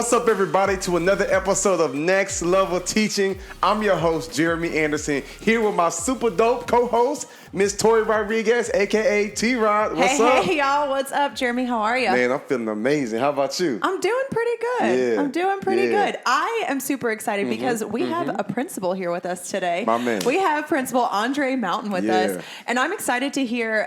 What's up, everybody, to another episode of Next Level Teaching. I'm your host, Jeremy Anderson, here with my super dope co-host, Miss Tori Rodriguez, a.k.a. T-Rod. What's up? Hey, y'all. What's up, Jeremy? How are you? Man, I'm feeling amazing. How about you? I'm doing pretty good. Yeah. I'm doing pretty good. I am super excited because we have a principal here with us today. My man. We have Principal Andre Mountain with us. And I'm excited to hear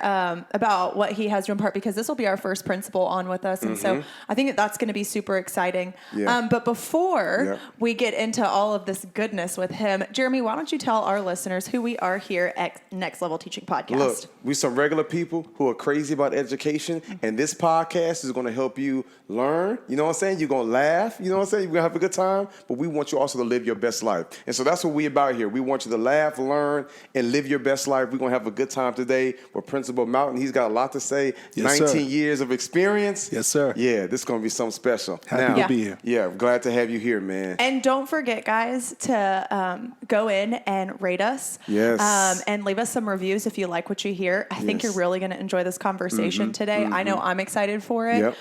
about what he has to impart because this will be our first principal on with us. And so I think that's going to be super exciting. Yeah. But before we get into all of this goodness with him, Jeremy, why don't you tell our listeners who we are here at Next Level Teaching Podcast? Look, we some regular people who are crazy about education, and this podcast is going to help you learn. You know what I'm saying? You're going to laugh. You know what I'm saying? You're going to have a good time, but we want you also to live your best life. And so that's what we about here. We want you to laugh, learn, and live your best life. We're going to have a good time today with Principal Mountain. He's got a lot to say. Yes, 19 sir. years of experience. Yes, sir. Yeah, this is going to be something special. Happy to be here. Yeah, glad to have you here, man. And don't forget, guys, to go in and rate us. Yes. And leave us some reviews if you like what you hear. I think you're really going to enjoy this conversation today. I know I'm excited for it.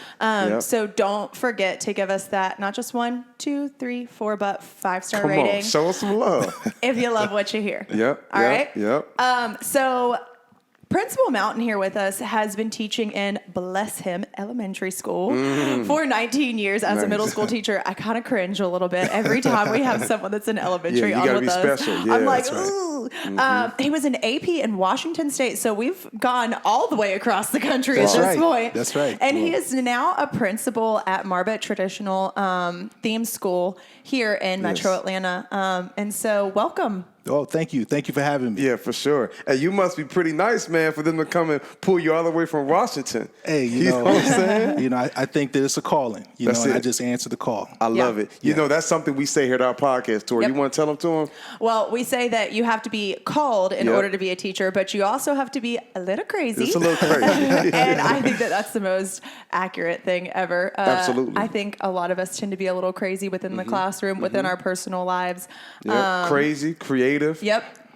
So don't forget to give us that, not just 1, 2, 3, 4, but 5-star Come rating. on, show us some love. If you love what you hear. All right? So Principal Mountain here with us has been teaching in, bless him, elementary school for 19 years as a middle school teacher. I kind of cringe a little bit every time we have someone that's in elementary on with us. Special. Yeah, I'm like, right. ooh. He was an AP in Washington State, so we've gone all the way across the country at this point. That's right. And he is now a principal at Marbet Traditional Theme School here in Metro Atlanta. And so welcome. Oh, thank you. Thank you for having me. Yeah, for sure. And you must be pretty nice, man, for them to come and pull you all the way from Washington. Hey, you know what I'm saying? I think that it's a calling, and I just answer the call. I love it. You know, that's something we say here at our podcast, Tori. You want to tell them to them? Well, we say that you have to be called in order to be a teacher, but you also have to be a little crazy. It's a little crazy. And I think that that's the most accurate thing ever. Absolutely. I think a lot of us tend to be a little crazy within the classroom, within our personal lives. Crazy, creative.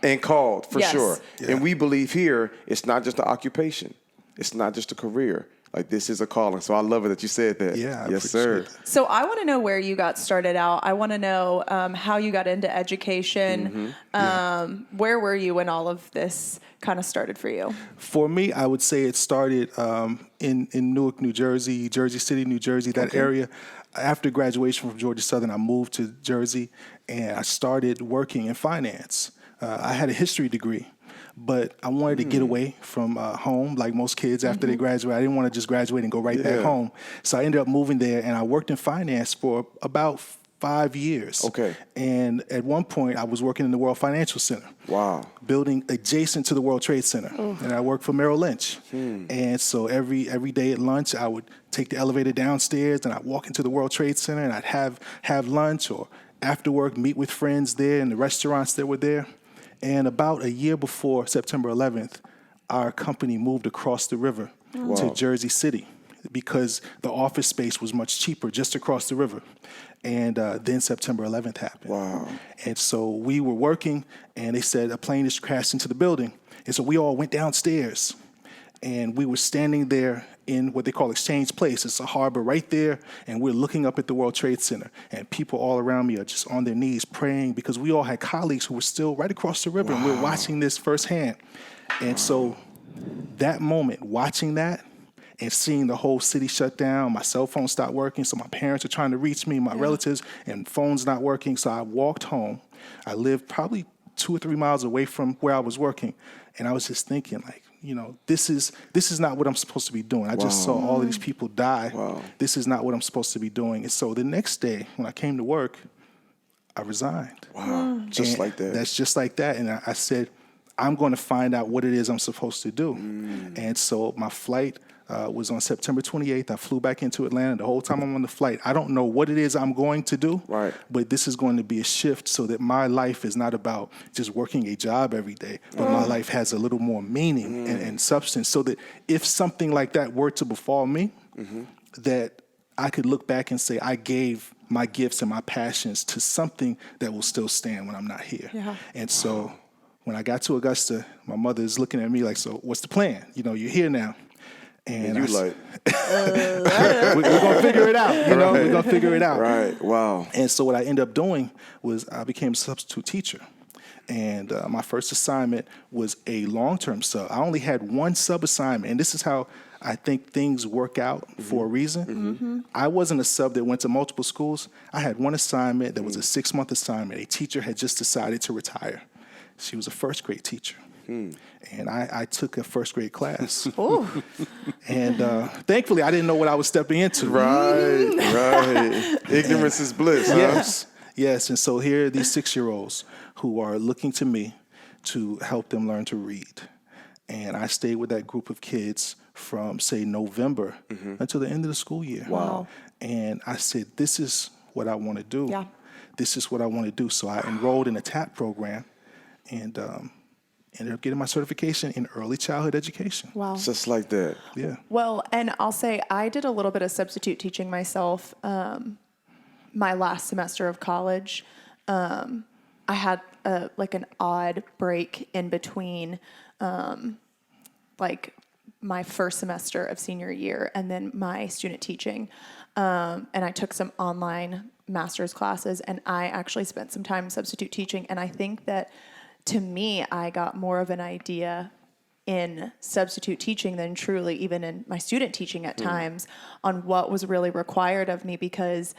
And called, for sure. Yeah. And we believe here, it's not just an occupation. It's not just a career. Like, this is a calling. So I love it that you said that. Yeah, yes, sir. That. So I want to know where you got started out. I want to know how you got into education. Where were you when all of this kind of started for you? For me, I would say it started in Newark, New Jersey, Jersey City, New Jersey, that area. After graduation from Georgia Southern, I moved to Jersey, and I started working in finance. I had a history degree, but I wanted to get away from home, like most kids after they graduate. I didn't want to just graduate and go right back home. So I ended up moving there, and I worked in finance for about 5 years. Okay. And at one point, I was working in the World Financial Center. Wow. Building adjacent to the World Trade Center. And I worked for Merrill Lynch. And so every day at lunch, I would take the elevator downstairs, and I'd walk into the World Trade Center, and I'd have lunch, or after work, meet with friends there in the restaurants that were there. And about a year before September 11th, our company moved across the river to Jersey City because the office space was much cheaper just across the river. And then September 11th happened. Wow. And so we were working, and they said a plane has crashed into the building. And so we all went downstairs, and we were standing there in what they call Exchange Place. It's a harbor right there, and we're looking up at the World Trade Center, and people all around me are just on their knees praying because we all had colleagues who were still right across the river, and we're watching this firsthand. And so that moment, watching that and seeing the whole city shut down, my cell phone stopped working, so my parents are trying to reach me, my relatives, and phone's not working. So I walked home. I lived probably 2 or 3 miles away from where I was working, and I was just thinking, like, this is not what I'm supposed to be doing. I just saw all of these people die. This is not what I'm supposed to be doing. And so the next day, when I came to work, I resigned. Wow, just like that. That's just like that. And I said, I'm going to find out what it is I'm supposed to do. And so my flight was on September 28th. I flew back into Atlanta. The whole time I'm on the flight, I don't know what it is I'm going to do, but this is going to be a shift so that my life is not about just working a job every day, but my life has a little more meaning and substance, so that if something like that were to befall me, that I could look back and say, I gave my gifts and my passions to something that will still stand when I'm not here. And so when I got to Augusta, my mother is looking at me like, so what's the plan? You're here now. And you like, we're going to figure it out. We're going to figure it out. Right. Wow. And so what I ended up doing was I became a substitute teacher. And my first assignment was a long-term sub. I only had one sub assignment. And this is how I think things work out for a reason. I wasn't a sub that went to multiple schools. I had one assignment that was a 6-month assignment. A teacher had just decided to retire. She was a first grade teacher. And I took a first grade class. And thankfully, I didn't know what I was stepping into. Right. Ignorance is bliss. Yes. And so here are these 6-year-olds who are looking to me to help them learn to read. And I stayed with that group of kids from, say, November until the end of the school year. Wow. And I said, this is what I want to do. Yeah. This is what I want to do. So I enrolled in a TAP program and ended up getting my certification in early childhood education. Wow. Just like that. Yeah. Well, and I'll say I did a little bit of substitute teaching myself my last semester of college. I had like an odd break in between like my first semester of senior year and then my student teaching. And I took some online master's classes, and I actually spent some time substitute teaching. And I think that to me, I got more of an idea in substitute teaching than truly even in my student teaching at times on what was really required of me because,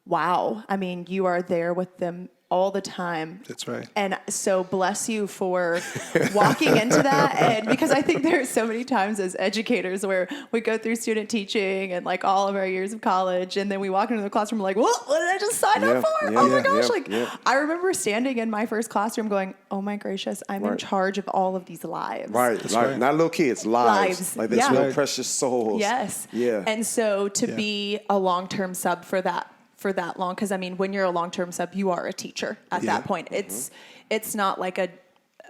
wow, I mean, you are there with them all the time. That's right. And so bless you for walking into that. And because I think there's so many times as educators where we go through student teaching and like all of our years of college, and then we walk into the classroom like, what did I just sign up for? Oh my gosh. I remember standing in my first classroom going, oh my gracious, I'm in charge of all of these lives. Right. Like, not little kids, lives. Like there's real precious souls. Yes. Yeah. And so to be a long-term sub for that long, because I mean, when you're a long-term sub, you are a teacher at that point. It's not like a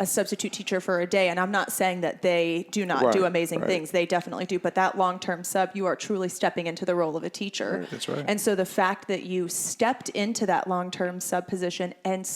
substitute teacher for a day, and I'm not saying that they do not do amazing things. They definitely do, but that long-term sub, you are truly stepping into the role of a teacher. That's right. And so the fact that you stepped into that long-term sub position and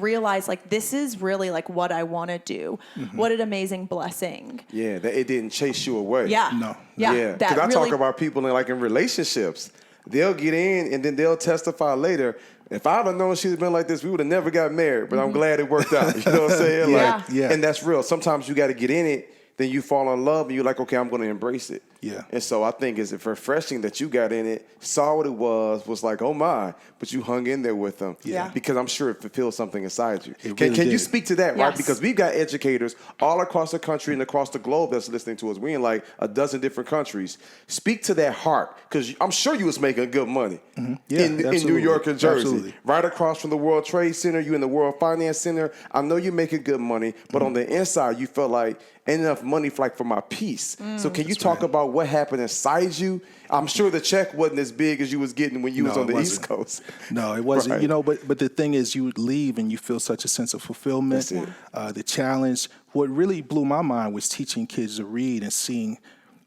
realize like this is really like what I want to do. What an amazing blessing. Yeah, that it didn't chase you away. Yeah. No. Yeah. Because I talk about people in relationships. They'll get in and then they'll testify later. If I'd have known she'd been like this, we would have never got married. But I'm glad it worked out. You know what I'm saying? And that's real. Sometimes you got to get in it. Then you fall in love and you're like, okay, I'm going to embrace it. Yeah. And so I think it's refreshing that you got in it, saw what it was like, oh my, but you hung in there with them. Yeah. Because I'm sure it fulfilled something inside you. Can you speak to that, right? Yes. Because we've got educators all across the country and across the globe that's listening to us. We're in like a dozen different countries. Speak to that heart, because I'm sure you was making good money in New York and Jersey. Right across from the World Trade Center, you in the World Finance Center. I know you're making good money, but on the inside, you felt like ain't enough money for my peace. So can you talk about what happened inside you? I'm sure the check wasn't as big as you was getting when you was on the East Coast. No, it wasn't. Right. You know, but the thing is, you would leave and you feel such a sense of fulfillment. The challenge. What really blew my mind was teaching kids to read and seeing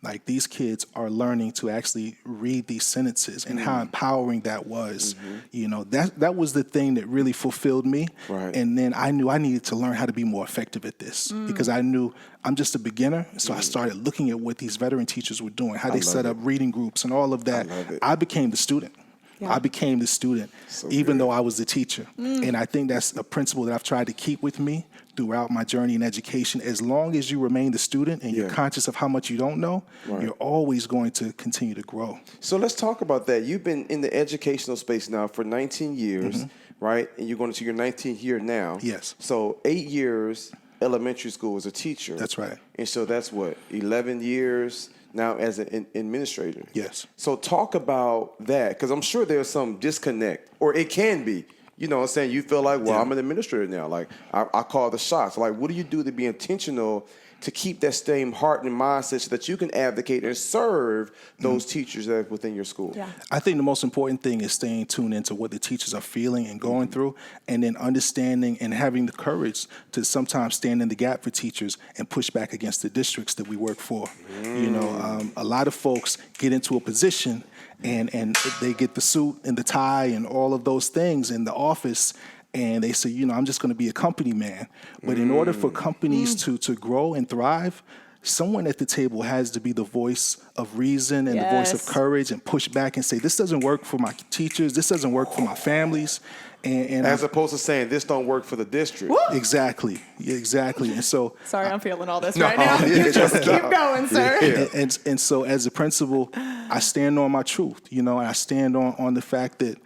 like these kids are learning to actually read these sentences and how empowering that was. You know, that was the thing that really fulfilled me. Right. And then I knew I needed to learn how to be more effective at this because I knew I'm just a beginner. So I started looking at what these veteran teachers were doing, how they set up reading groups and all of that. I became the student. I became the student, even though I was the teacher. And I think that's a principle that I've tried to keep with me throughout my journey in education. As long as you remain the student and you're conscious of how much you don't know, you're always going to continue to grow. So let's talk about that. You've been in the educational space now for 19 years, right? And you're going into your 19th year now. Yes. So 8 years elementary school as a teacher. That's right. And so that's what, 11 years now as an administrator. Yes. So talk about that, because I'm sure there's some disconnect, or it can be. You know what I'm saying? You feel like, well, I'm an administrator now. Like, I call the shots. Like, what do you do to be intentional to keep that same heart and mindset so that you can advocate and serve those teachers that are within your school? Yeah. I think the most important thing is staying tuned into what the teachers are feeling and going through, and then understanding and having the courage to sometimes stand in the gap for teachers and push back against the districts that we work for. You know, a lot of folks get into a position and they get the suit and the tie and all of those things in the office, and they say, you know, I'm just going to be a company man. But in order for companies to grow and thrive, someone at the table has to be the voice of reason and the voice of courage and push back and say, this doesn't work for my teachers, this doesn't work for my families. And as opposed to saying this don't work for the district. Woo! Exactly. And so sorry, I'm feeling all this right now. You just keep going, sir. And so as a principal, I stand on my truth, and I stand on the fact that,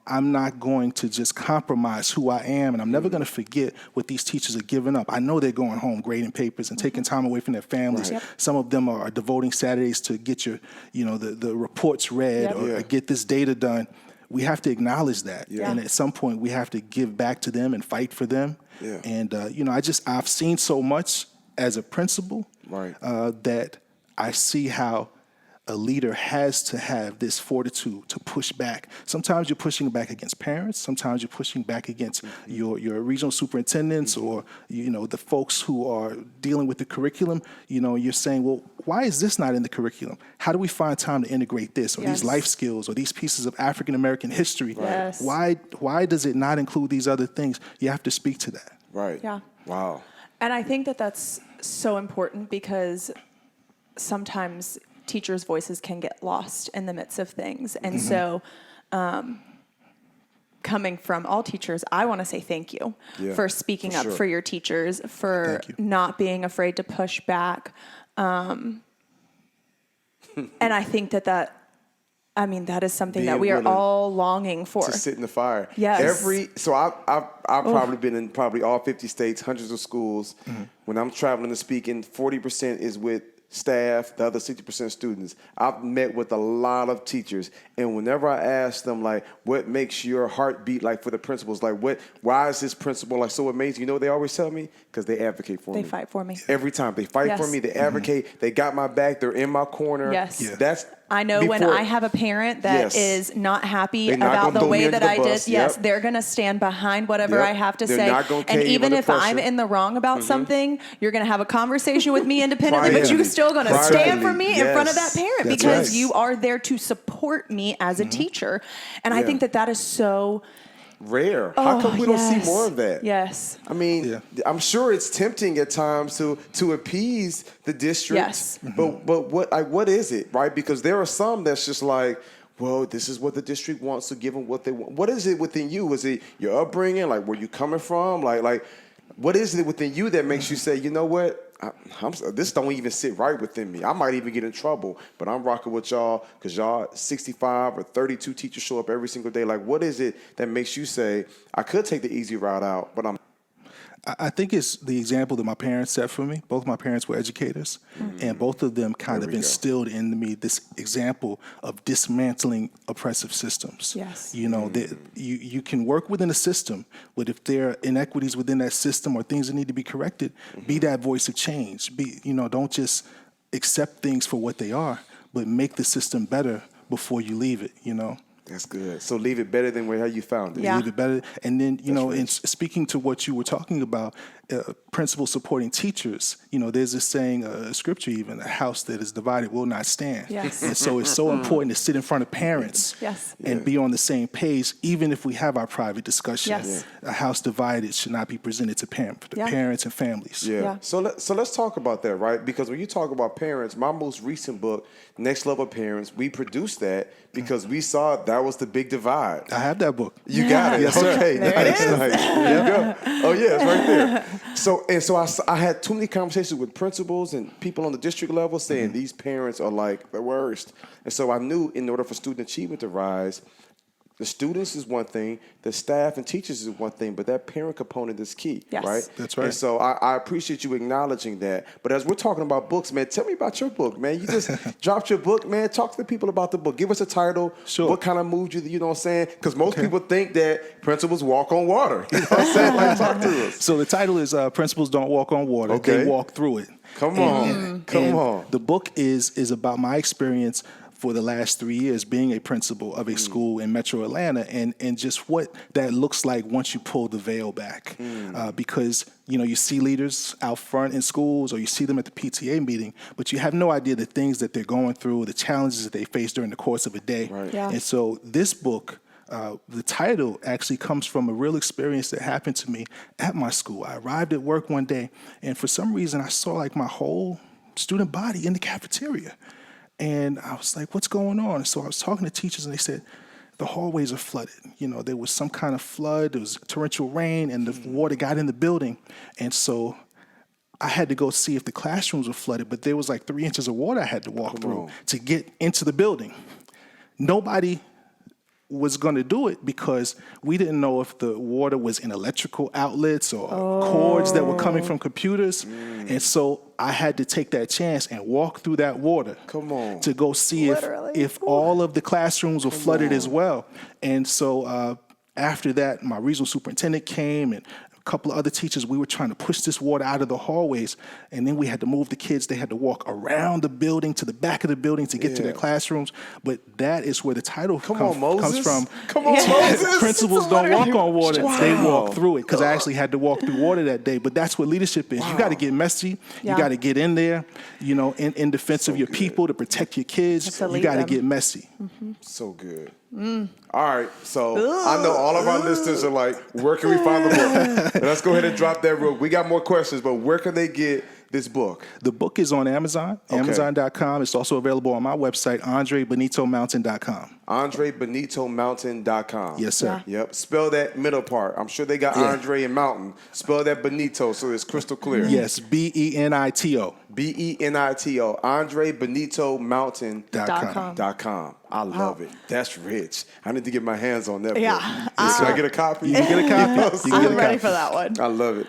I'm not going to just compromise who I am, and I'm never going to forget what these teachers are giving up. I know they're going home grading papers and taking time away from their families. Right. Some of them are devoting Saturdays to get your, the reports read or get this data done. We have to acknowledge that. Yeah. And at some point, we have to give back to them and fight for them. Yeah. And, I've seen so much as a principal that I see how a leader has to have this fortitude to push back. Sometimes you're pushing back against parents. Sometimes you're pushing back against your regional superintendents or, the folks who are dealing with the curriculum. You're saying, well, why is this not in the curriculum? How do we find time to integrate this or these life skills or these pieces of African-American history? Yes. Why does it not include these other things? You have to speak to that. Right. Yeah. Wow. And I think that that's so important because sometimes teachers' voices can get lost in the midst of things. And so coming from all teachers, I want to say thank you for speaking up for your teachers, for not being afraid to push back. And I think that is something that we are all longing for. To sit in the fire. Yes. So I've probably been in all 50 states, hundreds of schools. When I'm traveling and speaking, 40% is with staff, the other 60% students. I've met with a lot of teachers, and whenever I ask them, like, what makes your heart beat, like, for the principals, like, why is this principal, like, so amazing? You know what they always tell me? Because they advocate for me. They fight for me. Every time. They fight for me. They advocate. They got my back. They're in my corner. Yes. Yeah. That's I know when I have a parent that is not happy about the way that I did, they're going to stand behind whatever I have to say. And even if I'm in the wrong about something, you're going to have a conversation with me independently, but you're still going to stand for me in front of that parent because you are there to support me as a teacher. And I think that is so rare. How come we don't see more of that? Yes. I mean, I'm sure it's tempting at times to appease the district. Yes. But what is it, right? Because there are some that's just like, well, this is what the district wants, to give them what they want. What is it within you? Is it your upbringing? Like, where you coming from? Like, what is it within you that makes you say, you know what? This don't even sit right within me. I might even get in trouble, but I'm rocking with y'all because y'all 65 or 32 teachers show up every single day. Like, what is it that makes you say, I could take the easy route out, but I think it's the example that my parents set for me. Both my parents were educators, and both of them kind of instilled in me this example of dismantling oppressive systems. Yes. That you can work within a system, but if there are inequities within that system or things that need to be corrected, be that voice of change. Don't just accept things for what they are, but make the system better before you leave it. That's good. So leave it better than how you found it. Yeah. Leave it better. And then, in speaking to what you were talking about, principals supporting teachers, there's this saying, scripture even, a house that is divided will not stand. Yes. And so it's so important to sit in front of parents and be on the same page, even if we have our private discussion. Yes. A house divided should not be presented to parents and families. Yeah. So let's talk about that, right? Because when you talk about parents, my most recent book, Next Level Parents, we produced that because we saw that was the big divide. I have that book. You got it. Yes, sir. Okay, nice. There you go. Oh yeah, it's right there. So I had too many conversations with principals and people on the district level saying these parents are like the worst. And so I knew in order for student achievement to rise, the students is one thing, the staff and teachers is one thing, but that parent component is key, right? That's right. And so I appreciate you acknowledging that. But as we're talking about books, man, tell me about your book, man. You just dropped your book, man. Talk to the people about the book. Give us a title. Sure. What kind of moved you, you know what I'm saying? Because most people think that principals walk on water. You know what I'm saying? Like, talk to us. So the title is Principals Don't Walk on Water. Okay. They Walk Through It. Come on. The book is about my experience for the last 3 years being a principal of a school in Metro Atlanta and just what that looks like once you pull the veil back. Because, you see leaders out front in schools or you see them at the PTA meeting, but you have no idea the things that they're going through, the challenges that they face during the course of a day. Right. Yeah. And so this book, the title actually comes from a real experience that happened to me at my school. I arrived at work one day, and for some reason, I saw like my whole student body in the cafeteria. And I was like, what's going on? And so I was talking to teachers, and they said, the hallways are flooded. There was some kind of flood, there was torrential rain, and the water got in the building. And so I had to go see if the classrooms were flooded, but there was like 3 inches of water I had to walk through to get into the building. Nobody was going to do it because we didn't know if the water was in electrical outlets or cords that were coming from computers. And so I had to take that chance and walk through that water to go see if all of the classrooms were flooded as well. And so after that, my regional superintendent came, and a couple of other teachers. We were trying to push this water out of the hallways, and then we had to move the kids. They had to walk around the building to the back of the building to get to their classrooms. But that is where the title comes from. Come on, Moses. Principals don't walk on water. Wow. They walk through it, because I actually had to walk through water that day. But that's what leadership is. Wow. You got to get messy. Yeah. You got to get in there, in defense of your people, to protect your kids. You got to get messy. Mm-hmm. So good. All right, so I know all of our listeners are like, where can we find the book? Let's go ahead and drop that real. We got more questions, but where can they get this book? The book is on Amazon, Amazon.com. It's also available on my website, AndreBenitoMountain.com. AndreBenitoMountain.com. Yes, sir. Yeah. Yep. Spell that middle part. I'm sure they got Andre and Mountain. Spell that Benito so it's crystal clear. Yes, Benito. Benito. AndreBenitoMountain.com. I love it. That's rich. I need to get my hands on that book. Can I get a copy? You can get a copy. I'm ready for that one. I love it.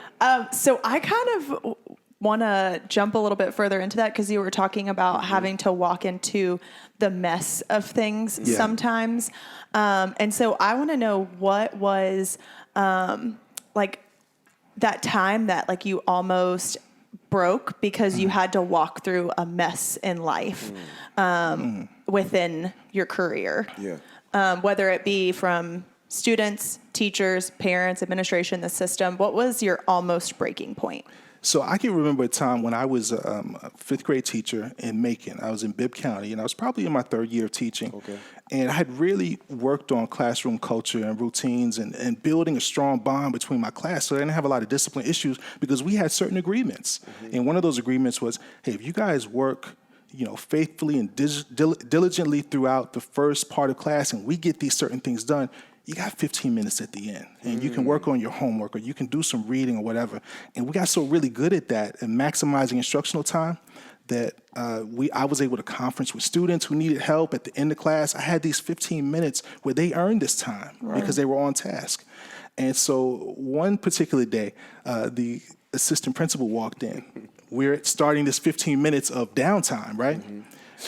So I kind of want to jump a little bit further into that, because you were talking about having to walk into the mess of things sometimes. And so I want to know, what was like that time that like you almost broke because you had to walk through a mess in life within your career. Yeah. Whether it be from students, teachers, parents, administration, the system. What was your almost breaking point? So I can remember a time when I was a fifth grade teacher in Macon. I was in Bibb County, and I was probably in my third year of teaching. Okay. And I had really worked on classroom culture and routines and building a strong bond between my class. So I didn't have a lot of discipline issues because we had certain agreements. Mm-hmm. And one of those agreements was, hey, if you guys work faithfully and diligently throughout the first part of class, and we get these certain things done, you got 15 minutes at the end, and you can work on your homework, or you can do some reading or whatever. And we got so really good at that and maximizing instructional time that I was able to conference with students who needed help at the end of class. I had these 15 minutes where they earned this time because they were on task. And so one particular day, the assistant principal walked in. We're starting this 15 minutes of downtime, right? Mm-hmm.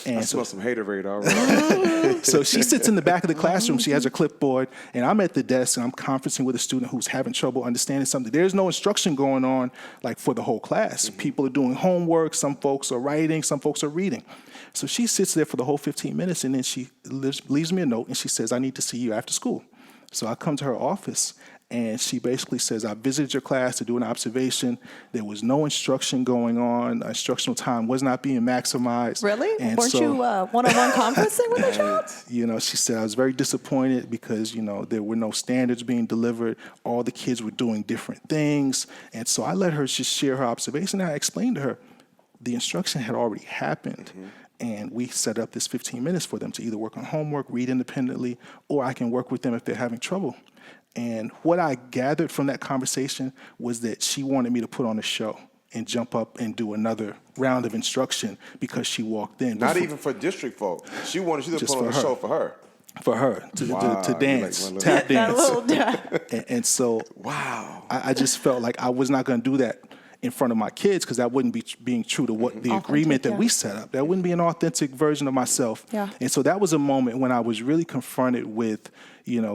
And I smell some haterade already. So she sits in the back of the classroom. She has her clipboard, and I'm at the desk, and I'm conferencing with a student who's having trouble understanding something. There's no instruction going on like for the whole class. Mm-hmm. People are doing homework. Some folks are writing. Some folks are reading. So she sits there for the whole 15 minutes, and then she leaves me a note, and she says, I need to see you after school. So I come to her office, and she basically says, I visited your class to do an observation. There was no instruction going on. Instructional time was not being maximized. Really? And weren't you one-on-one conferencing with the child? She said, I was very disappointed because, there were no standards being delivered. All the kids were doing different things. And so I let her just share her observation. And I explained to her the instruction had already happened. Mm-hmm. And we set up this 15 minutes for them to either work on homework, read independently, or I can work with them if they're having trouble. And what I gathered from that conversation was that she wanted me to put on a show and jump up and do another round of instruction because she walked in. Not even for district folk. She wanted you to put on a show for her. For her, to dance, like tap dance. And so I just felt like I was not going to do that in front of my kids, because that wouldn't be being true to what the agreement that we set up. That wouldn't be an authentic version of myself. Yeah. And so that was a moment when I was really confronted with,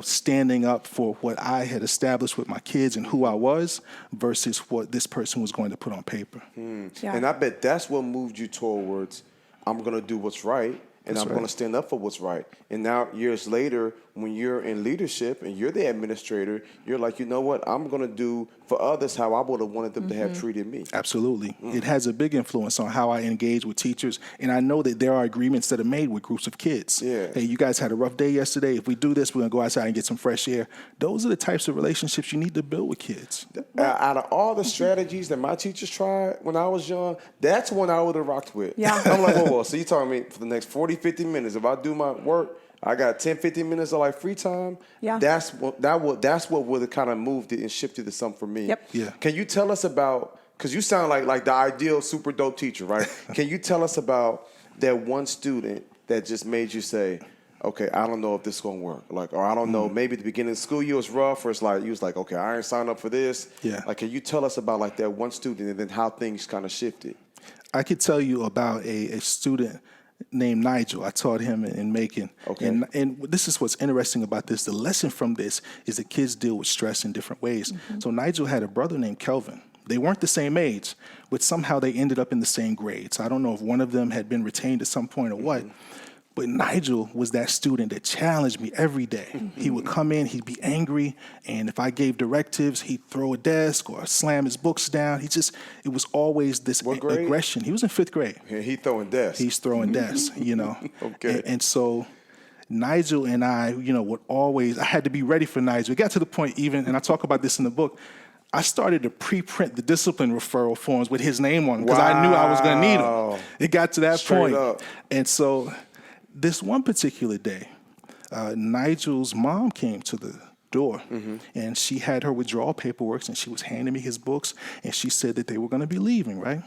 standing up for what I had established with my kids and who I was versus what this person was going to put on paper. Yeah. And I bet that's what moved you towards, I'm going to do what's right. And I'm going to stand up for what's right. And now, years later, when you're in leadership and you're the administrator, you're like, you know what, I'm going to do for others how I would have wanted them to have treated me. Absolutely. It has a big influence on how I engage with teachers. And I know that there are agreements that are made with groups of kids. Yeah. Hey, you guys had a rough day yesterday. If we do this, we're going to go outside and get some fresh air. Those are the types of relationships you need to build with kids. Out of all the strategies that my teachers tried when I was young, that's one I would have rocked with. Yeah. I'm like, whoa, so you telling me for the next 40, 50 minutes, if I do my work, I got 10, 15 minutes of like free time. Yeah. That's what would have kind of moved it and shifted to something for me. Yep. Yeah. Can you tell us about, because you sound like the ideal super dope teacher, right? Can you tell us about that one student that just made you say, okay, I don't know if this is going to work. Like, or I don't know, maybe the beginning of the school year was rough, or it's like, you was like, okay, I ain't signed up for this. Yeah. Like, can you tell us about like that one student and then how things kind of shifted? I could tell you about a student named Nigel. I taught him in Macon. Okay. And this is what's interesting about this. The lesson from this is that kids deal with stress in different ways. So Nigel had a brother named Kelvin. They weren't the same age, but somehow they ended up in the same grades. I don't know if one of them had been retained at some point or what. But Nigel was that student that challenged me every day. He would come in, he'd be angry, and if I gave directives, he'd throw a desk or slam his books down. It was always this aggression. He was in 5th grade. And he throwing desks. He's throwing desks, you know. Okay. And so Nigel and I, would always, I had to be ready for Nigel. It got to the point even, and I talk about this in the book, I started to pre-print the discipline referral forms with his name on them because I knew I was going to need them. It got to that Straight point. up. And so this one particular day, Nigel's mom came to the door, and she had her withdrawal paperwork, and she was handing me his books, and she said that they were going to be leaving, right?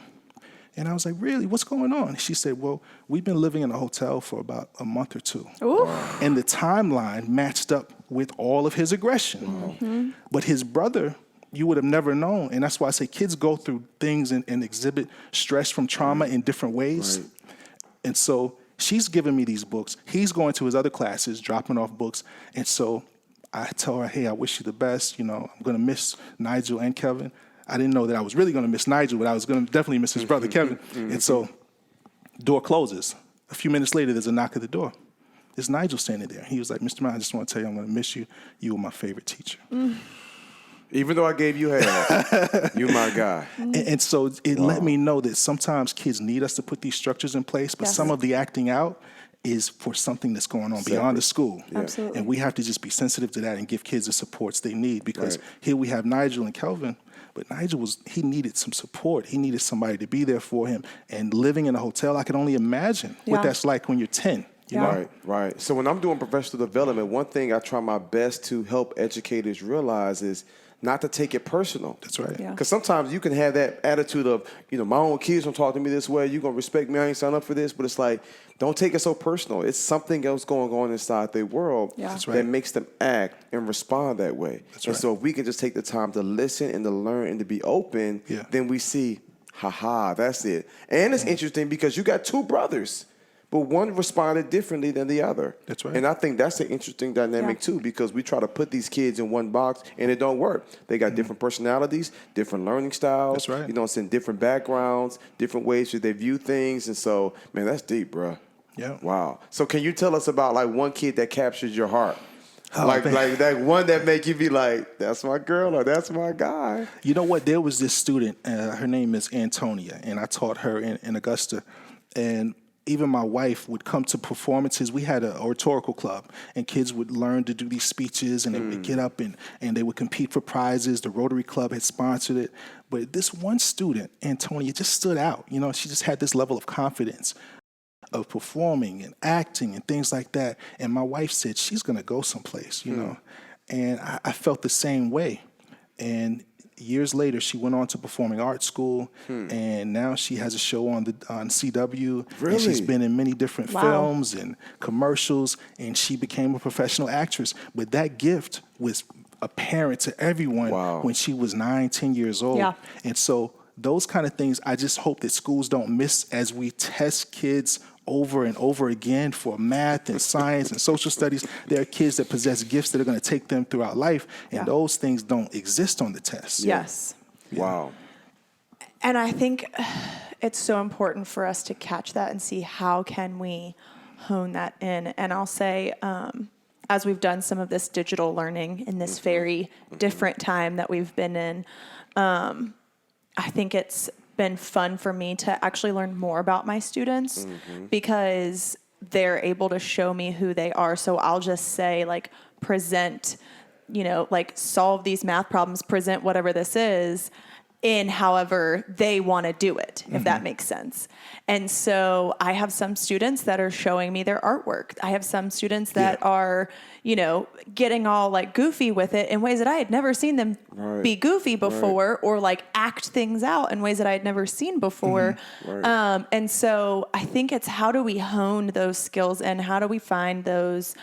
And I was like, really? What's going on? She said, well, we've been living in a hotel for about a month or two. Ooh. And the timeline matched up with all of his aggression. But his brother, you would have never known. And that's why I say kids go through things and exhibit stress from trauma in different ways. Right. And so she's giving me these books. He's going to his other classes, dropping off books. And so I tell her, hey, I wish you the best. I'm going to miss Nigel and Kevin. I didn't know that I was really going to miss Nigel, but I was going to definitely miss his brother, Kevin. And so door closes. A few minutes later, there's a knock at the door. There's Nigel standing there. He was like, Mr. Mann, I just want to tell you I'm going to miss you. You were my favorite teacher. Even though I gave you hell, you my guy. And so it let me know that sometimes kids need us to put these structures in place, but some of the acting out is for something that's going on beyond the school. Yeah. Absolutely. And we have to just be sensitive to that and give kids the supports they need, because here we have Nigel and Kelvin, but Nigel he needed some support. He needed somebody to be there for him. And living in a hotel, I can only imagine what that's like when you're 10. You know? Right. So when I'm doing professional development, one thing I try my best to help educators realize is not to take it personal. That's right. Yeah. Because sometimes you can have that attitude of, my own kids don't talk to me this way. You're going to respect me. I ain't signed up for this. But it's like, don't take it so personal. It's something else going on inside their world that makes them act and respond that way. And so if we can just take the time to listen and to learn and to be open, then we see, that's it. And it's interesting because you got 2 brothers. But one responded differently than the other. That's right. And I think that's an interesting dynamic too, because we try to put these kids in one box and it don't work. They got different personalities, different learning styles. That's right. It's in different backgrounds, different ways that they view things. And so, man, that's deep, bro. Yeah. Wow. So can you tell us about like one kid that captures your heart? Like that one that make you be like, that's my girl or that's my guy. You know what? There was this student, her name is Antonia, and I taught her in Augusta. And even my wife would come to performances. We had a rhetorical club, and kids would learn to do these speeches, and they would get up and they would compete for prizes. The Rotary Club had sponsored it. But this one student, Antonia, just stood out. She just had this level of confidence of performing and acting and things like that. And my wife said, she's going to go someplace, know. And I felt the same way. And years later, she went on to performing arts school, and now she has a show on CW. Really? And she's been in many different films and commercials, and she became a professional actress. But that gift was apparent to everyone when she was 9, 10 years old. Yeah. And so those kind of things, I just hope that schools don't miss as we test kids over and over again for math and science and social studies. There are kids that possess gifts that are going to take them throughout life, and those things don't exist on the test. Yes. Wow. And I think it's so important for us to catch that and see how can we hone that in. And I'll say, as we've done some of this digital learning in this very different time that we've been in, I think it's been fun for me to actually learn more about my students because they're able to show me who they are. So I'll just say, like, present, like, solve these math problems, present whatever this is in however they want to do it, if that makes sense. And so I have some students that are showing me their artwork. I have some students that are, getting all like goofy with it in ways that I had never seen them be goofy before, or like act things out in ways that I had never seen before. And so I think it's, how do we hone those skills, and how do we find those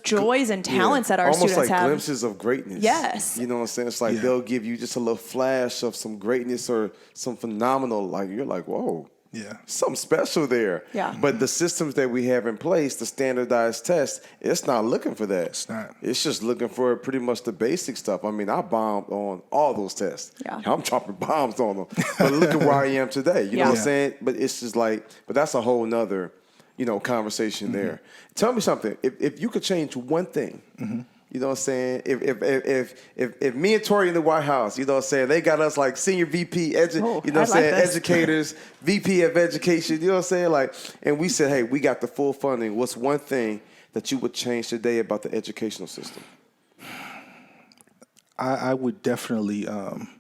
joys and talents that our almost students like have. glimpses of greatness. Yes. You know what I'm saying? It's like they'll give you just a little flash of some greatness or some phenomenal, like, you're like, whoa. Yeah. Something special there. Yeah. But the systems that we have in place, the standardized tests, it's not looking for that. It's not. It's just looking for pretty much the basic stuff. I mean, I bombed on all those tests. Yeah. I'm dropping bombs on them. But look at where I am today. You know what I'm saying? But it's just like, but that's a whole nother, conversation there. Tell me something. If you could change one thing, you know what I'm saying? If me and Tori in the White House, you know what I'm saying, they got us like senior VP, educators, VP of education, you know what I'm saying? Like, and we said, hey, we got the full funding. What's one thing that you would change today about the educational system? I would definitely.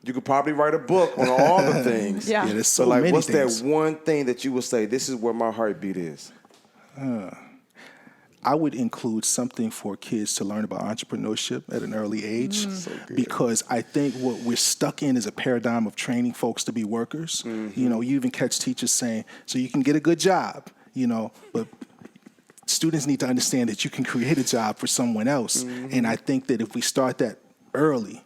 You could probably write a book on all the things. Yeah. There's so like, many what's things. that one thing that you would say, this is where my heartbeat is? I would include something for kids to learn about entrepreneurship at an early age, because I think what we're stuck in is a paradigm of training folks to be workers. You even catch teachers saying, so you can get a good job, but students need to understand that you can create a job for someone else. And I think that if we start that early,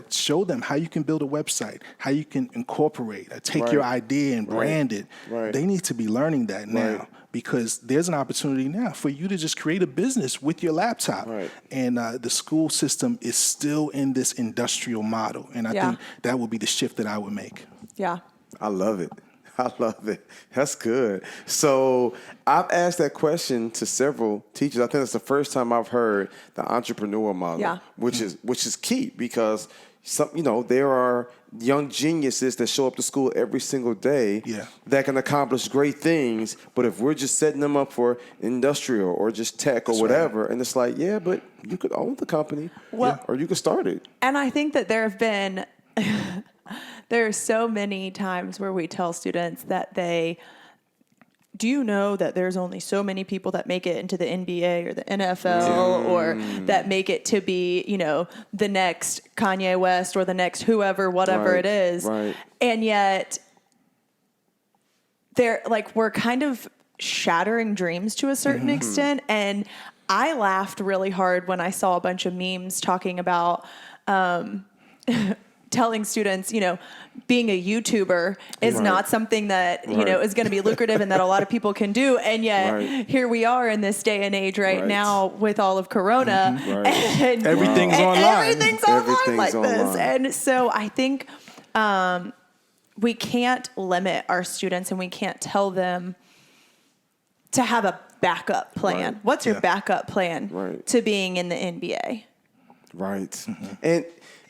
show them how you can build a website, how you can incorporate, take your idea and brand it. They need to be learning that now, because there's an opportunity now for you to just create a business with your laptop. And the school system is still in this industrial model. And I think that would be the shift that I would make. Yeah. I love it. I love it. That's good. So I've asked that question to several teachers. I think it's the first time I've heard the entrepreneur model, which is key, because there are young geniuses that show up to school every single day that can accomplish great things. But if we're just setting them up for industrial or just tech or whatever, and it's like, but you could own the company, or you could start it. And I think that there have been there are so many times where we tell students that do you know that there's only so many people that make it into the NBA or the NFL or that make it to be, the next Kanye West or the next whoever, whatever it is. And yet we're kind of shattering dreams to a certain extent. And I laughed really hard when I saw a bunch of memes talking about, telling students, being a YouTuber is not something that, is going to be lucrative and that a lot of people can do. And yet here we are in this day and age now with all of Corona. And everything's online. Everything's online like this. And so I think we can't limit our students, and we can't tell them to have a backup plan. What's your backup plan to being in the NBA?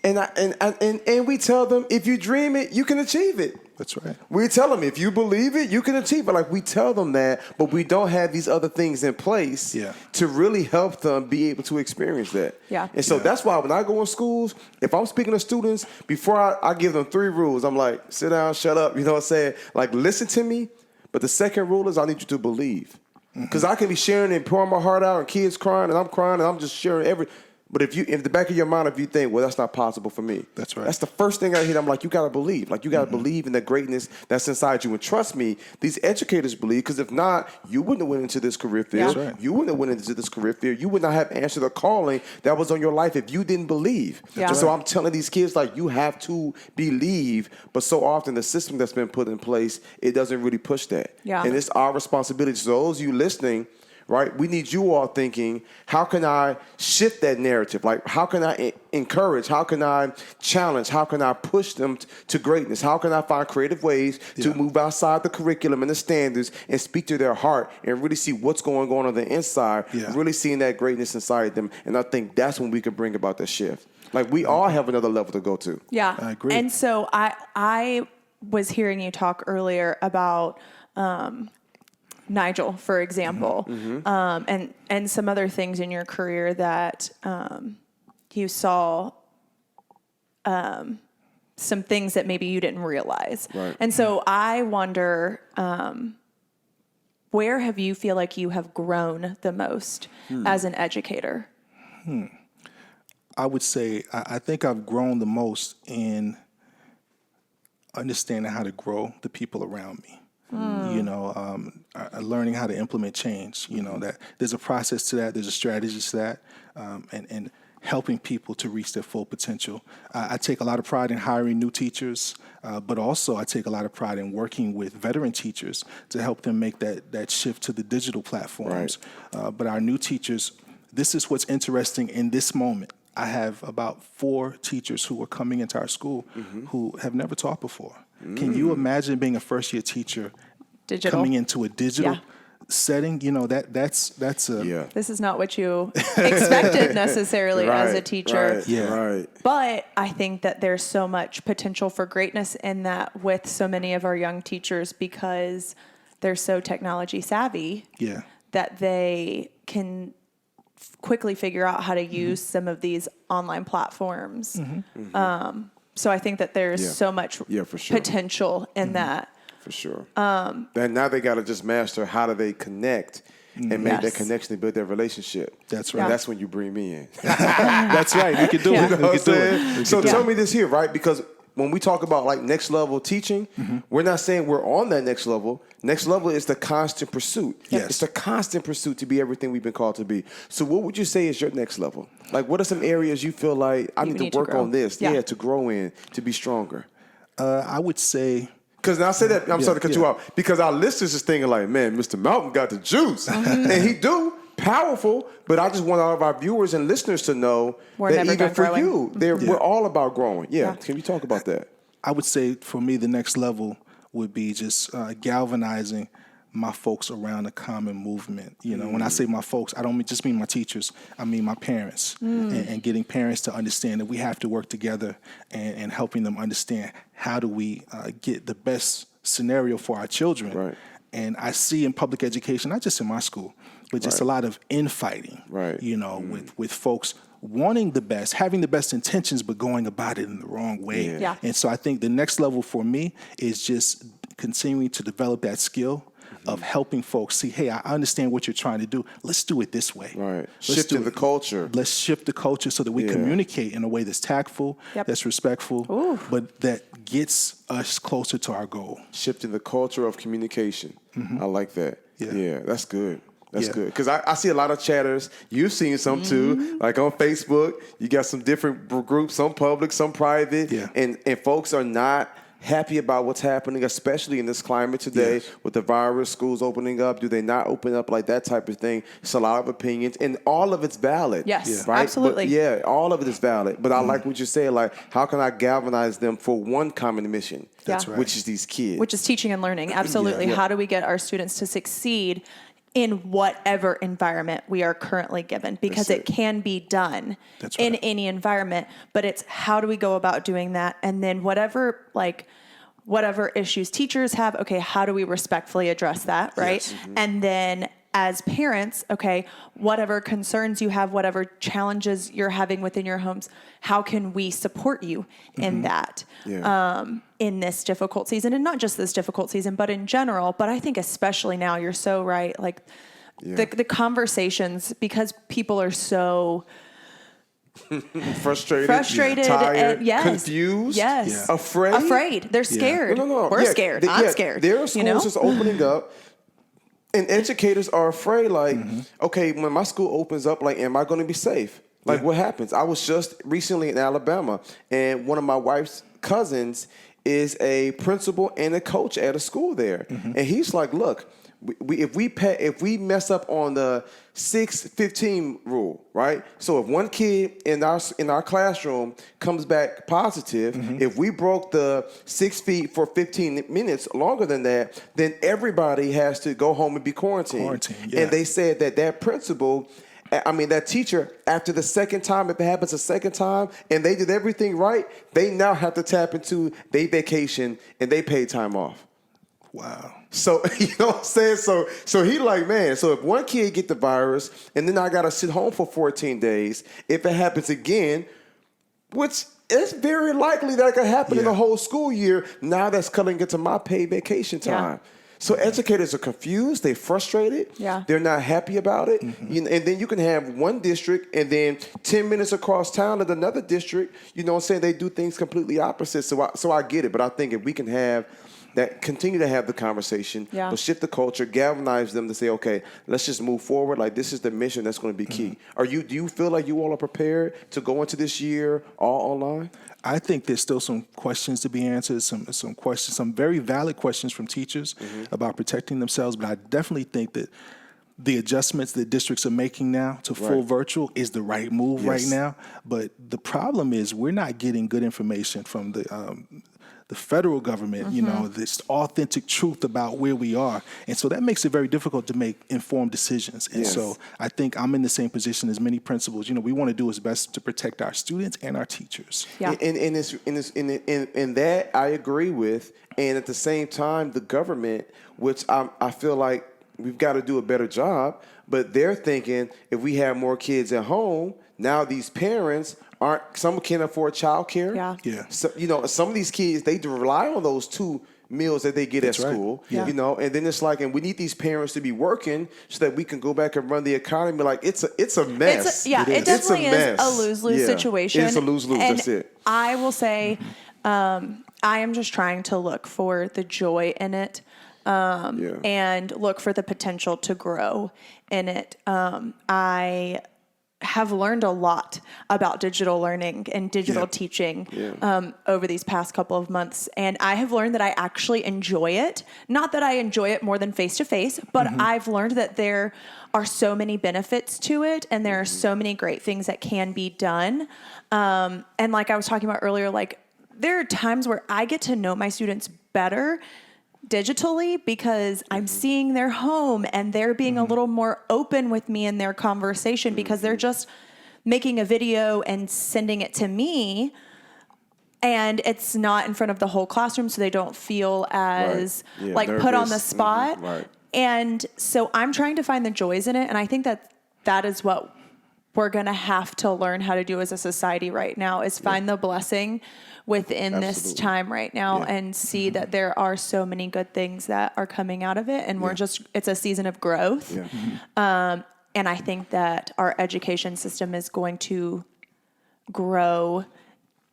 And we tell them, if you dream it, you can achieve it. That's right. We tell them, if you believe it, you can achieve it. Like, we tell them that, but we don't have these other things in place to really help them be able to experience that. And so that's why when I go in schools, if I'm speaking to students, before I give them 3 rules, I'm like, sit down, shut up. You know what I'm saying? Like, listen to me. But the second rule is, I need you to believe. Because I can be sharing and pouring my heart out, and kids crying, and I'm crying, and I'm just sharing everything. But if in the back of your mind, if you think, well, that's not possible for me. That's right. That's the first thing I hear. I'm like, you got to believe. Like, you got to believe in the greatness that's inside you. And trust me, these educators believe, because if not, you wouldn't have went into this career field. That's right. You wouldn't have went into this career field. You would not have answered the calling that was on your life if you didn't believe. And so I'm telling these kids, like, you have to believe. But so often the system that's been put in place, it doesn't really push that. And it's our responsibility. So those of you listening, right? We need you all thinking, how can I shift that narrative? Like, how can I encourage? How can I challenge? How can I push them to greatness? How can I find creative ways to move outside the curriculum and the standards and speak to their heart and really see what's going on the inside, really seeing that greatness inside them? And I think that's when we can bring about that shift. Like, we all have another level to go to. Yeah. I agree. And so I was hearing you talk earlier about Nigel, for example, and some other things in your career that you saw some things that maybe you didn't realize. Right. And so I wonder, where have you feel like you have grown the most as an educator? I would say I think I've grown the most in understanding how to grow the people around me. You know, learning how to implement change. You know, that there's a process to that, there's a strategy to that, and helping people to reach their full potential. I take a lot of pride in hiring new teachers, but also I take a lot of pride in working with veteran teachers to help them make that shift to the digital platforms. Right. But our new teachers, this is what's interesting in this moment. I have about 4 teachers who are coming into our school who have never taught before. Can you imagine being a first-year teacher coming into a digital setting? You know, that's a... This is not what you expected necessarily as a teacher. Right. But I think that there's so much potential for greatness in that with so many of our young teachers, because they're so technology savvy that they can quickly figure out how to use some of these online platforms. So I think that there's so much for sure. potential in that. For sure. Then now they got to just master how do they connect and make that connection and build their relationship. That's right. And that's when you bring me in. That's right. We can do it. You know We can do it. So tell me this here, right? Because when we talk about like next level teaching, we're not saying we're on that next level. Next level is the constant pursuit. Yes. It's the constant pursuit to be everything we've been called to be. So what would you say is your next level? Like, what are some areas you feel like I need to work on this? To grow in, to be stronger. I would say... Because I say that, I'm sorry to cut you off, because our listeners is thinking like, man, Mr. Mountain got the juice. And he do. Powerful, but I just want all of our viewers and listeners to know that even for you, we're all about growing. Can you talk about that? I would say for me, the next level would be just galvanizing my folks around a common movement. You know, when I say my folks, I don't just mean my teachers. I mean my parents, and getting parents to understand that we have to work together and helping them understand how do we get the best scenario for our children. Right. And I see in public education, not just in my school, but just a lot of infighting, you know, with folks wanting the best, having the best intentions, but going about it in the wrong way. And so I think the next level for me is just continuing to develop that skill of helping folks see, hey, I understand what you're trying to do. Let's do it this way. Right. Shifting the culture. Let's shift the culture so that we communicate in a way that's tactful, that's respectful, but that gets us closer to our goal. Shifting the culture of communication. I like that. Yeah, that's good. That's good. Because I see a lot of chatters. You've seen some too. Like on Facebook, you got some different groups, some public, some private. And folks are not happy about what's happening, especially in this climate today with the virus, schools opening up. Do they not open up, like that type of thing? It's a lot of opinions, and all of it's valid. Yes, right? absolutely. But all of it is valid. But I like what you say, like, how can I galvanize them for one common mission? That's right. Which is these kids. Which is teaching and learning. Absolutely. How do we get our students to succeed in whatever environment we are currently given? Because it can be done in any environment, but it's how do we go about doing that? And then whatever issues teachers have, okay, how do we respectfully address that, right? And then as parents, okay, whatever concerns you have, whatever challenges you're having within your homes, how can we support you in that? In this difficult season, and not just this difficult season, but in general. But I think especially now, you're so right. Like the conversations, because people are so frustrated, tired, and confused, afraid. They're scared. No. We're scared. I'm scared. There are schools just opening up, and educators are afraid. Like, okay, when my school opens up, like, am I going to be safe? Like, what happens? I was just recently in Alabama, and one of my wife's cousins is a principal and a coach at a school there. And he's like, look, if we mess up on the 6-15 rule, right? So if one kid in our classroom comes back positive, if we broke the 6 feet for 15 minutes longer than that, then everybody has to go home and be quarantined. Yeah. And they said that principal, that teacher, after the second time, if it happens a second time and they did everything right, they now have to tap into their vacation and they pay time off. Wow. So, you know what I'm saying? So he like, man, so if one kid get the virus and then I got to sit home for 14 days, if it happens again, which it's very likely that could happen in the whole school year, now that's cutting into my paid vacation time. Yeah. So educators are confused. They're frustrated. Yeah. They're not happy about it. And then you can have one district and then 10 minutes across town at another district, you know what I'm saying? They do things completely opposite. So I get it. But I think if we can have that, continue to have the conversation, but shift the culture, galvanize them to say, okay, let's just move forward. Like, this is the mission that's going to be key. Do you feel like you all are prepared to go into this year all online? I think there's still some questions to be answered, some questions, some very valid questions from teachers about protecting themselves. But I definitely think that the adjustments that districts are making now to full virtual is the right move right now. But the problem is we're not getting good information from the federal government, you know, this authentic truth about where we are. And so that makes it very difficult to make informed decisions. And so I think I'm in the same position as many principals. You know, we want to do what's best to protect our students and our teachers. Yeah. And that I agree with. And at the same time, the government, which I feel like we've got to do a better job, but they're thinking if we have more kids at home, now these parents some can't afford childcare. Yeah. So, you know, some of these kids, they rely on those 2 meals that they get at school, you know, and then it's like, and we need these parents to be working so that we can go back and run the economy. Like, it's a mess. It definitely is a lose-lose situation. It's a lose-lose, that's it. I will say, I am just trying to look for the joy in it. And look for the potential to grow in it. I have learned a lot about digital learning and digital teaching over these past couple of months. And I have learned that I actually enjoy it. Not that I enjoy it more than face-to-face, but I've learned that there are so many benefits to it and there are so many great things that can be done. And like I was talking about earlier, like there are times where I get to know my students better digitally because I'm seeing their home and they're being a little more open with me in their conversation because they're just making a video and sending it to me and it's not in front of the whole classroom so they don't feel as put on the spot. And so I'm trying to find the joys in it, and I think that is what we're going to have to learn how to do as a society right now is find the blessing within this time right now and see that there are so many good things that are coming out of it. And it's a season of growth. And I think that our education system is going to grow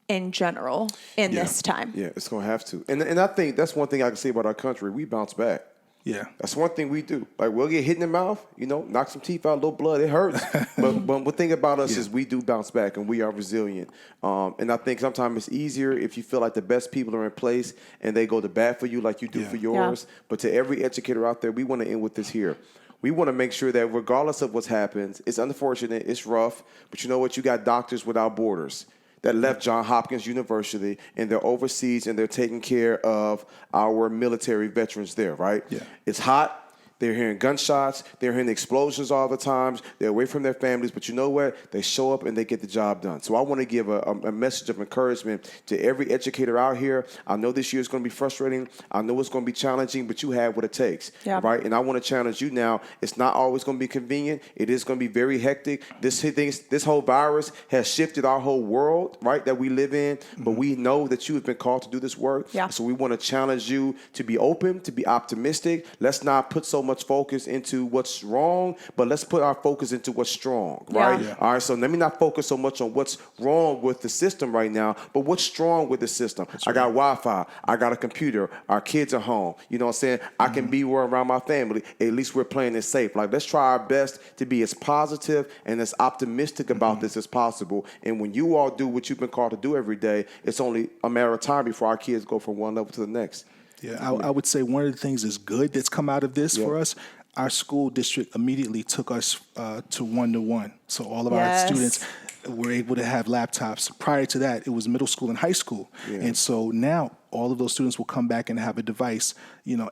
in general in this time. Yeah, it's going to have to. And I think that's one thing I can say about our country. We bounce back. Yeah. That's one thing we do. Like, we'll get hit in the mouth, you know, knock some teeth out, a little blood, it hurts. but one thing about us is we do bounce back and we are resilient. And I think sometimes it's easier if you feel like the best people are in place and they go to bat for you like you do for yours. But to every educator out there, we want to end with this here. We want to make sure that regardless of what's happened, it's unfortunate, it's rough, but you know what? You got Doctors Without Borders that left Johns Hopkins University, and they're overseas, and they're taking care of our military veterans there, right? Yeah. It's hot. They're hearing gunshots. They're hearing explosions all the time. They're away from their families. But you know what? They show up and they get the job done. So I want to give a message of encouragement to every educator out here. I know this year is going to be frustrating. I know it's going to be challenging, but you have what it takes, right? And I want to challenge you now. It's not always going to be convenient. It is going to be very hectic. This whole virus has shifted our whole world, right, that we live in. But we know that you have been called to do this work. So we want to challenge you to be open, to be optimistic. Let's not put so much focus into what's wrong, but let's put our focus into what's strong, right? All right, so let me not focus so much on what's wrong with the system right now, but what's strong with the system. I got Wi-Fi, I got a computer, our kids are home, you know what I'm saying? I can be around my family, at least we're playing it safe. Like, let's try our best to be as positive and as optimistic about this as possible. And when you all do what you've been called to do every day, it's only a matter of time before our kids go from one level to the next. Yeah, I would say one of the things that's good that's come out of this for us. Our school district immediately took us to 1-to-1. So all of our students were able to have laptops. Prior to that, it was middle school and high school. Yeah. And so now all of those students will come back and have a device,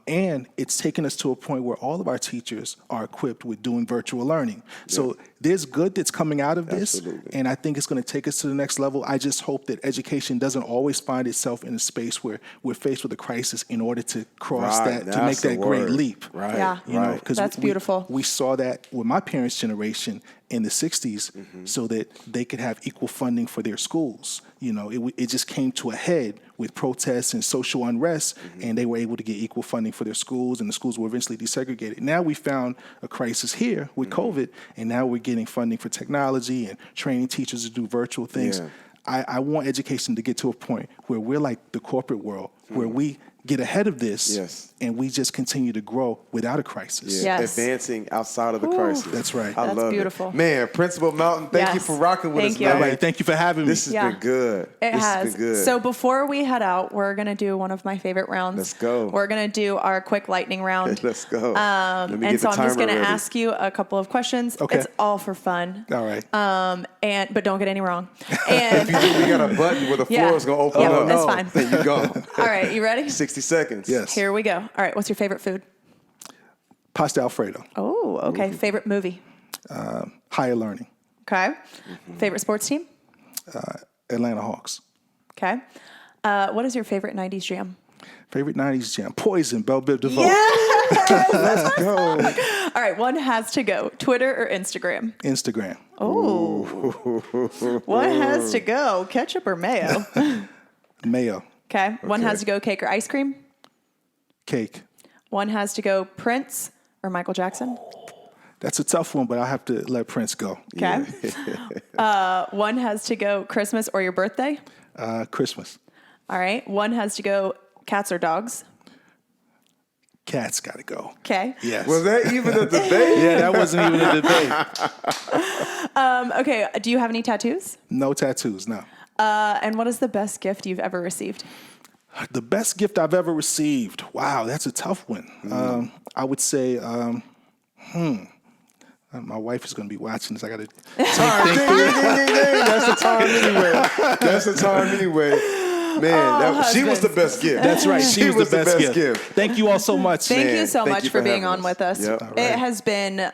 and it's taken us to a point where all of our teachers are equipped with doing virtual learning. So there's good that's coming out of this. Absolutely. And I think it's going to take us to the next level. I just hope that education doesn't always find itself in a space where we're faced with a crisis in order to cross to make that great leap. Right. Yeah. Because that's beautiful. We saw that with my parents' generation in the 60s so that they could have equal funding for their schools. It just came to a head with protests and social unrest, and they were able to get equal funding for their schools, and the schools were eventually desegregated. Now we found a crisis here with COVID, and now we're getting funding for technology and training teachers to do virtual things. Yeah. I want education to get to a point where we're like the corporate world, where we get ahead of this and we just continue to grow without a crisis. Advancing outside of the crisis. That's right. I love beautiful. It. Man, Principal Mountain, thank you for rocking with us. All right, thank you for having me. This has been good. This has been good. So before we head out, we're going to do one of my favorite rounds. Let's go. We're going to do our quick lightning round. Let's go. And so I'm just going to ask you a couple of questions. Okay. It's all for fun. All right. But don't get any wrong. And if you think we got a button where the floor is going to open up, that's fine. Then you go. All right, you ready? 60 seconds. Yes. Here we go. All right, what's your favorite food? Pasta Alfredo. Oh, okay. Favorite movie? Higher Learning. Okay. Favorite sports team? Atlanta Hawks. Okay. What is your favorite 90s jam? Favorite 90s jam? Poison, Belle Biv DeVoe. Yes! Let's go. All right, one has to go. Twitter or Instagram? Instagram. Oh. One has to go. Ketchup or mayo? Mayo. Okay. One has to go. Cake or ice cream? Cake. One has to go. Prince or Michael Jackson? That's a tough one, but I'll have to let Prince go. Okay. One has to go. Christmas or your birthday? Christmas. All right. One has to go. Cats or dogs? Cats got to go. Okay. Yes. Was that even a debate? Yeah, that wasn't even a debate. Okay. Do you have any tattoos? No tattoos, no. And what is the best gift you've ever received? The best gift I've ever received. Wow, that's a tough one. I would say, my wife is going to be watching this. I got to think. That's the time anyway. That's the time anyway. Man, she was the best gift. That's right. She was the best gift. Thank you all so much. Thank you so much for being on with us. Yep. Right. It has been...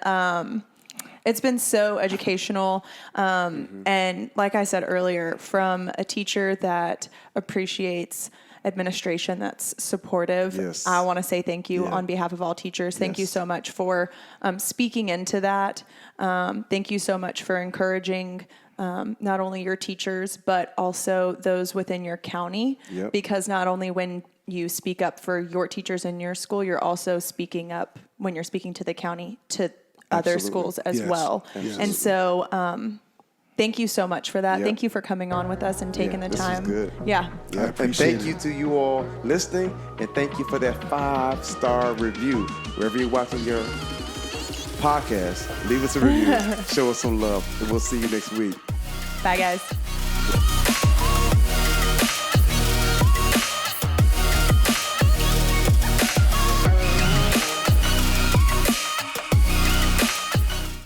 it's been so educational. And like I said earlier, from a teacher that appreciates administration, that's supportive, I want to say thank you on behalf of all teachers. Thank you so much for speaking into that. Thank you so much for encouraging not only your teachers, but also those within your county. Because not only when you speak up for your teachers in your school, you're also speaking up when you're speaking to the county, to other schools as well. And so thank you so much for that. Thank you for coming on with us and taking the time. This is good. And thank you to you all listening, and thank you for that 5-star review. Wherever you're watching your podcast, leave us a review. Show us some love, and we'll see you next week. Bye, guys.